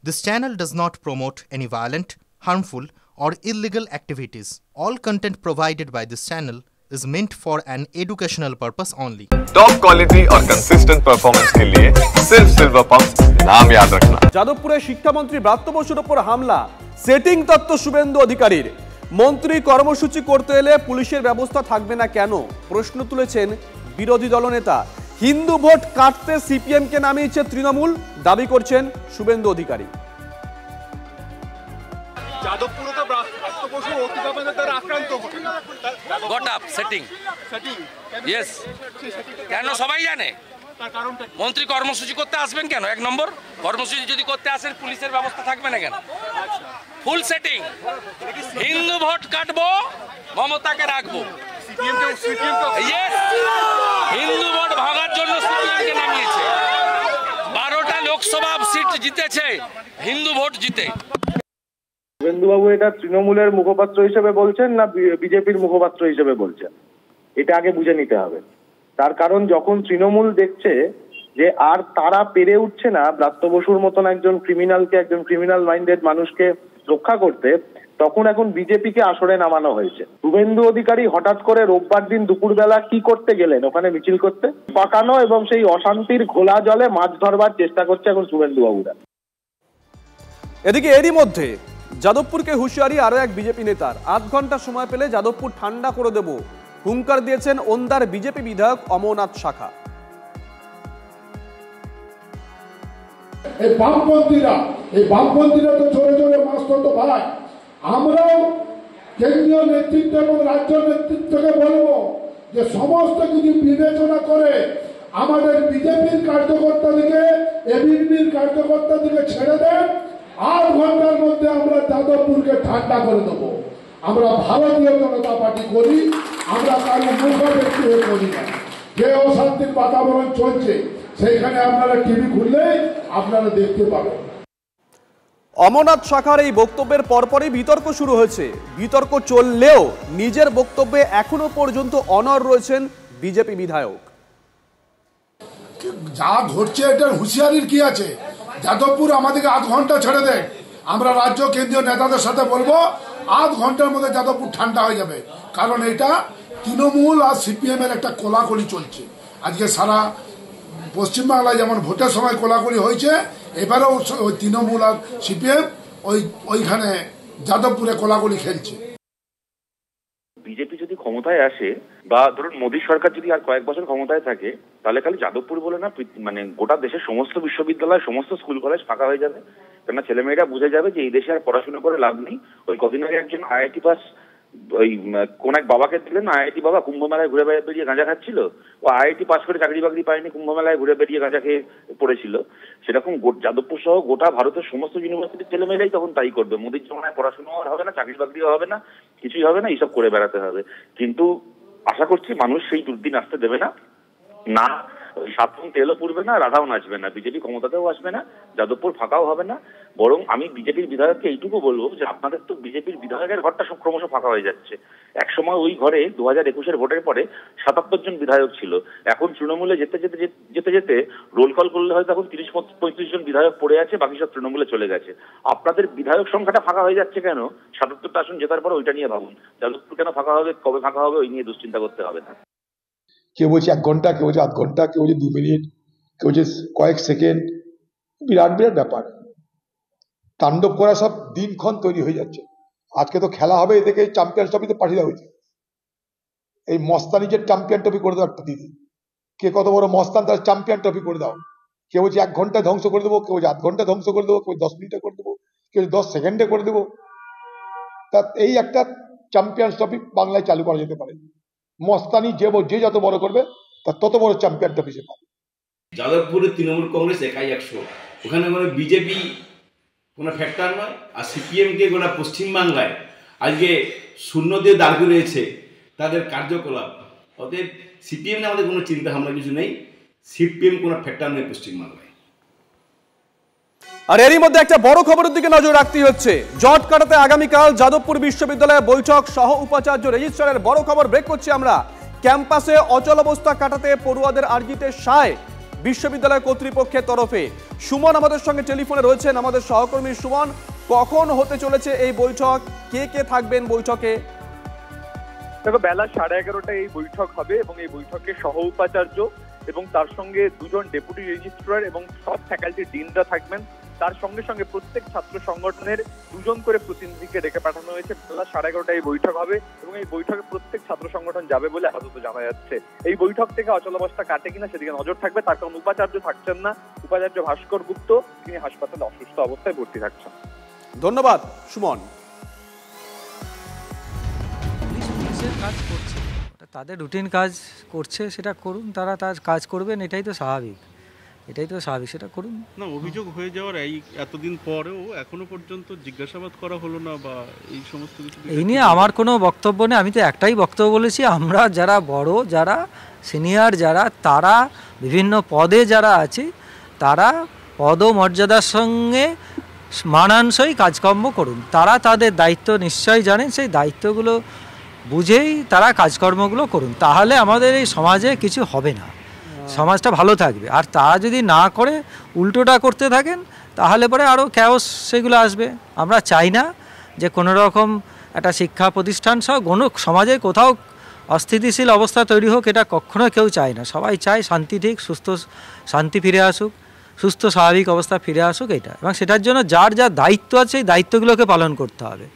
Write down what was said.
This channel does not promote any violent, harmful, or illegal activities. All content provided by this channel is meant for an educational purpose only. Top quality और consistent performance के लिए सिर्फ silver pump नाम याद रखना। যাদবপুরে শিক্ষামন্ত্রী ব্রাত্য বসুর উপর হামলা, সেটিং তত্ত্ব শুভেন্দু অধিকারীর। মন্ত্রী কর্মসূচি করতে এলে পুলিশের ব্যবস্থা থাকবে না কেন প্রশ্ন তুলেছেন বিরোধী দলনেতা। হিন্দু ভোট কাটতে সিপিএম কে নামিয়েছে তৃণমূল, দাবি করছেন শুভেন্দু অধিকারী। যাদবপুরে তো ব্রাত্য বসু অতিবাদের দ্বারা আক্রান্ত গট আপ সেটিং ইয়েস কেন সবাই জানে মন্ত্রী কর্মসূচি করতে আসবেন কেন এক নম্বর কর্মসূচি যদি করতে আসেন পুলিশের ব্যবস্থা থাকবে না কেন ফুল সেটিং হিন্দু ভোট কাটবো মমতাকে রাখবো ইয়েস হিন্দু ভোট ভাগার জন্য সিপিএমকে নামিয়েছে 12টা লোকসভা সিট জিতেছে হিন্দু ভোট জিতে। শুভেন্দুবাবু এটা তৃণমূলের মুখপাত্র হিসেবে বলছেন না বিজেপির মুখপাত্র হিসেবে বলছেন, এটা আগে বুঝে নিতে হবে। তার কারণ যখন তৃণমূল দেখছে যে আর তারা পেরে উঠছে না ব্রাত্য বসুর মতন একজন ক্রিমিনালকে, একজন ক্রিমিনাল মাইন্ডেড মানুষকে রক্ষা করতে, তখন এখন বিজেপিকে আসরে নামানো হয়েছে। শুভেন্দু অধিকারী হঠাৎ করে রোববার দিন দুপুরবেলা কি করতে গেলেন? ওখানে মিছিল করতে, পাকানো এবং সেই অশান্তির ঘোলা জলে মাছ ধরবার চেষ্টা করছে এখন শুভেন্দুবাবুরা। এদিকে এরই মধ্যে যাদবপুরকে হুঁশিয়ারি আরো এক বিজেপি নেতার। 8 ঘন্টা সময় পেলে যাদবপুর ঠান্ডা করে দেব হুঙ্কার দিয়েছেন ওন্দার বিজেপি বিধায়ক অমরনাথ শাখা। এই বামপন্থীরা তো জোরে জোরে মাছ তো ভাই, আমরাও কেন্দ্রীয় নেতৃত্ব এবং রাজ্য নেতৃত্বকে বলবো যে সমস্ত কিছু বিবেচনা করে আমাদের বিজেপির কার্যকর্তাদিকে, এবিপির কার্যকর্তাদিকে ছেড়ে দেন। 8 ঘন্টার মধ্যে আমরা যাদবপুরকে ঠান্ডা করে দেবো। আমরা ভারতীয় জনতা পার্টি করি, আমরা কারো মুখাপেক্ষি হয়ে করি না। যে অশান্তির বাতাবরণ চলছে সেইখানে আপনারা টিভি খুললেই আপনারা দেখতে পাবেন। অমরনাথ শাখার এই বক্তব্যের পরপরই বিতর্ক শুরু হয়েছে। বিতর্ক চললেও নিজের বক্তব্যে এখনো পর্যন্ত অনড় রয়েছেন বিজেপি বিধায়ক। যা ঘটছে এটার হুঁশিয়ারির কি আছে? যাদবপুর আমাদেরকে 8 ঘন্টা ছেড়ে দেয়, আমরা রাজ্য কেন্দ্রীয় নেতাদের সাথে বলবো 8 ঘন্টার মধ্যে যাদবপুর ঠান্ডা হয়ে যাবে। কারণ এটা তৃণমূল আর সিপিএম এর একটা কোলাকুলি চলছে। আজকে সারা পশ্চিমবাংলায় যেমন ভোটের সময় কোলাকুলি হয়েছে, এবারেও ওই তৃণমূল আর সিপিএম ওইখানে যাদবপুরে কোলাকুলি খেলছে। বিজেপি যদি ক্ষমতায় আসে বা ধরুন মোদী সরকার যদি আর কয়েক বছর ক্ষমতায় থাকে, তাহলে খালি যাদবপুর বলে না, মানে গোটা দেশের সমস্ত বিশ্ববিদ্যালয়, সমস্ত স্কুল কলেজ ফাঁকা হয়ে যাবে। কেননা ছেলেমেয়েরা বুঝে যাবে যে এই দেশে আর পড়াশোনা করে লাভ নেই। ওই কদিন আগে একজন আইআইটি পাস ওই কোন এক বাবাকে দিলেন, আইআইটি বাবা কুম্ভ মেলায় ঘুরে বেরিয়ে গাঁজা খাচ্ছিল। ও আইআইটি পাস করে চাকরি বাকরি পায়নি, কুম্ভ মেলায় ঘুরে বেরিয়ে গাঁজা খেয়ে পড়েছিল। সেরকম যাদবপুর সহ গোটা ভারতের সমস্ত ইউনিভার্সিটির ছেলেমেয়েরাই তখন তাই করবে। মোদীর জমানায় পড়াশোনাও আর হবে না, চাকরি বাকরিও হবে না, কিছুই হবে না, এইসব করে বেড়াতে হবে। কিন্তু আশা করছি মানুষ সেই দুর্দিন আসতে দেবে না। না 7 তেলও পুড়বে না, রাধাও নাচবে না, বিজেপি ক্ষমতাতেও আসবে না, যাদবপুর ফাঁকাও হবে না। বরং আমি বিজেপির বিধায়ককে এইটুকু বলবো যে আপনাদের তো বিজেপির বিধায়কের ঘরটা সব ক্রমশ ফাঁকা হয়ে যাচ্ছে। একসময় ওই ঘরে 2021-এর ভোটের পরে 77 জন বিধায়ক ছিল। এখন তৃণমূলে যেতে যেতে রোল কল করলে হয়তো এখন 30-35 জন বিধায়ক পড়ে আছে, বাকি সব তৃণমূলে চলে গেছে। আপনাদের বিধায়ক সংখ্যাটা ফাঁকা হয়ে যাচ্ছে কেন? 77টা আসন জেতার পর ওইটা নিয়ে ভাবুন। যাদবপুর কেন ফাঁকা হবে, কবে ফাঁকা হবে, ওই নিয়ে দুশ্চিন্তা করতে হবে না। কেউ বলছে 1 ঘন্টা, কেউ বলছে 8 ঘন্টা, কেউ বলছে 2 মিনিট, কেউ বলছে কয়েক সেকেন্ড। বিরাট বিরাট ব্যাপার, তাণ্ডব করা সব দিনক্ষণ তৈরি হয়ে যাচ্ছে। আজকে তো খেলা হবে, এদিকে চ্যাম্পিয়ন ট্রফিতে পাঠিয়ে দেওয়া হয়েছে। এই মস্তানি যে চ্যাম্পিয়ন ট্রফি করে দাও একটা দিদি, কে কত বড় মস্তান তার চ্যাম্পিয়ন ট্রফি করে দাও। কেউ বলছে 1 ঘন্টা ধ্বংস করে দেবো, কেউ বলছে 8 ঘন্টা ধ্বংস করে দেবো, কেউ 10 মিনিটে করে দেবো, কেউ 10 সেকেন্ডে করে দেবো। তা এই একটা চ্যাম্পিয়ন ট্রফি বাংলায় চালু করা যেতে পারে। মস্তানি যে যত বড় করবে তার তত বড় চ্যাম্পিয়ন ট্রফি সে পাবে। যাদবপুরে তৃণমূল কংগ্রেস একাই 100, ওখানে কোনো বিজেপি কোনো ফ্যাক্টর নয়। আর সিপিএমকে গোটা পশ্চিমবাংলায় আজকে শূন্য দিয়ে দাঁড় করিয়েছে তাদের কার্যকলাপ। অতএব সিপিএম নিয়ে আমাদের কোনো চিন্তা ভাবনা কিছু নেই, সিপিএম কোনো ফ্যাক্টর নেই পশ্চিমবাংলায়। আর এরই মধ্যে একটা বড় খবরের দিকে নজর রাখতে হচ্ছে। জট কাটাতে আগামীকাল যাদবপুর বিশ্ববিদ্যালয়ে বৈঠক, সহ উপাচার্য রেজিস্ট্রারের বড় খবর ব্রেক করছি আমরা। ক্যাম্পাসে অচল অবস্থা কাটাতে পড়ুয়াদের আর্জিতে সায় বিশ্ববিদ্যালয় কর্তৃপক্ষের তরফে। সুমন আমাদের সঙ্গে টেলিফোনে রয়েছেন, আমাদের সহকর্মী সুমন। কখন হতে চলেছে এই বৈঠক, কে কে থাকবেন বৈঠকে? দেখো, বেলা 11:30টায় এই বৈঠক হবে এবং এই বৈঠকে সহ উপাচার্য এবং তার সঙ্গে দুজন ডেপুটি রেজিস্ট্রার এবং সব ফ্যাকাল্টি ডিনরা থাকবেন। তার সঙ্গে সঙ্গে প্রত্যেক ছাত্র সংগঠনের দুজন করে প্রতিনিধিকে ডেকে পাঠানো হয়েছে। বেলা 11:30টায় এই বৈঠক হবে এবং এই বৈঠকে প্রত্যেক ছাত্র সংগঠন যাবে বলে আপাতত জানা যাচ্ছে। এই বৈঠক থেকে অচলাবস্থা কাটে কিনা সেদিকে নজর থাকবে, তার কারণ উপাচার্য থাকছেন না। উপাচার্য ভাস্কর গুপ্ত, তিনি হাসপাতালে অসুস্থ অবস্থায় ভর্তি থাকছেন। ধন্যবাদ সুমন। কাজ করছে, তাদের রুটিন কাজ করছে, সেটা করুন, তারা তার কাজ করবেন, এটাই তো স্বাভাবিক, সেটা করুন না। অভিযোগ হয়ে যাওয়ার এতদিন পরেও এখনো পর্যন্ত জিজ্ঞাসাবাদ করা হলো না বা এই সমস্ত কিছু, এই নিয়ে আমার কোনো বক্তব্য নেই। আমি তো একটাই বক্তব্য বলেছি, আমরা যারা বড়, যারা সিনিয়র, তারা বিভিন্ন পদে যারা আছে, তারা পদমর্যাদার সঙ্গে মানানসই কাজকর্ম করুন। তারা তাদের দায়িত্ব নিশ্চয়ই জানেন, সেই দায়িত্বগুলো বুঝেই তারা কাজকর্মগুলো করুন, তাহলে আমাদের এই সমাজে কিছু হবে না, সমাজটা ভালো থাকবে। আর তারা যদি না করে উল্টোটা করতে থাকেন, তাহলে পরে আরও ক্যাওস সেগুলো আসবে। আমরা চাই না যে কোনো রকম একটা শিক্ষা প্রতিষ্ঠান সহ কোনো সমাজে কোথাও অস্থিতিশীল অবস্থা তৈরি হোক, এটা কখনো কেউ চায় না। সবাই চায় শান্তি, ঠিক শান্তি ফিরে আসুক, সুস্থ স্বাভাবিক অবস্থা ফিরে আসুক, এটা। এবং সেটার জন্য যার যা দায়িত্ব আছে, সেই দায়িত্বগুলোকে পালন করতে হবে।